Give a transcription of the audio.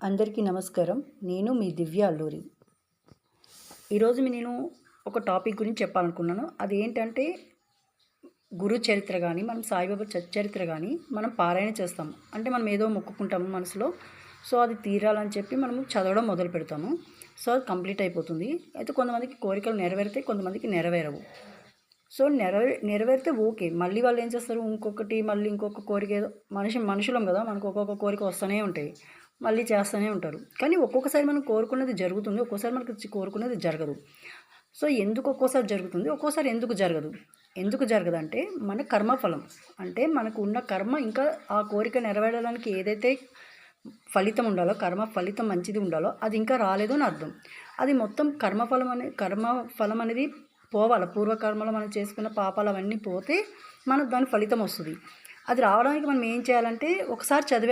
అందరికీ నమస్కారం. నేను మీ దివ్య అల్లూరి. ఈరోజు నేను ఒక టాపిక్ గురించి చెప్పాలనుకున్నాను. అదేంటంటే గురు చరిత్ర గానీ, మనం సాయిబాబా చరిత్ర గానీ మనం పారాయణ చేస్తాము. అంటే మనం ఏదో మొక్కుకుంటాము మనసులో. సో, అది తీరాలని చెప్పి మనము చదవడం మొదలు పెడతాము. సో, అది కంప్లీట్ అయిపోతుంది. అయితే కొంతమందికి కోరికలు నెరవేరుతాయి, కొంతమందికి నెరవేరవు. So, నెరవేరితే okay. మళ్ళీ వాళ్ళు ఏం చేస్తారు, మళ్ళీ ఇంకొక కోరిక ఏదో మనుషులం కదా! మనకు ఒక్కొక్క కోరిక వస్తూనే ఉంటాయి. మళ్ళీ చేస్తూనే ఉంటారు. కానీ ఒక్కొక్కసారి మనం కోరుకున్నది జరుగుతుంది. ఒక్కోసారి మనకు కోరుకున్నది జరగదు. సో, ఎందుకు ఒక్కోసారి జరుగుతుంది, ఒక్కోసారి ఎందుకు జరగదు? ఎందుకు జరగదంటే మన కర్మఫలం. అంటే మనకు ఉన్న కర్మ ఇంకా ఆ కోరిక నెరవేరడానికి ఏదైతే ఫలితం ఉండాలో, కర్మ ఫలితం మంచిది ఉండాలో అది ఇంకా రాలేదు అని అర్థం. అది మొత్తం కర్మఫలం అనేది పోవాలి. పూర్వకర్మలో మనం చేసుకున్న పాపాలు అవన్నీ పోతే మనకు దాని ఫలితం వస్తుంది. అది రావడానికి మనం ఏం చేయాలంటే ఒకసారి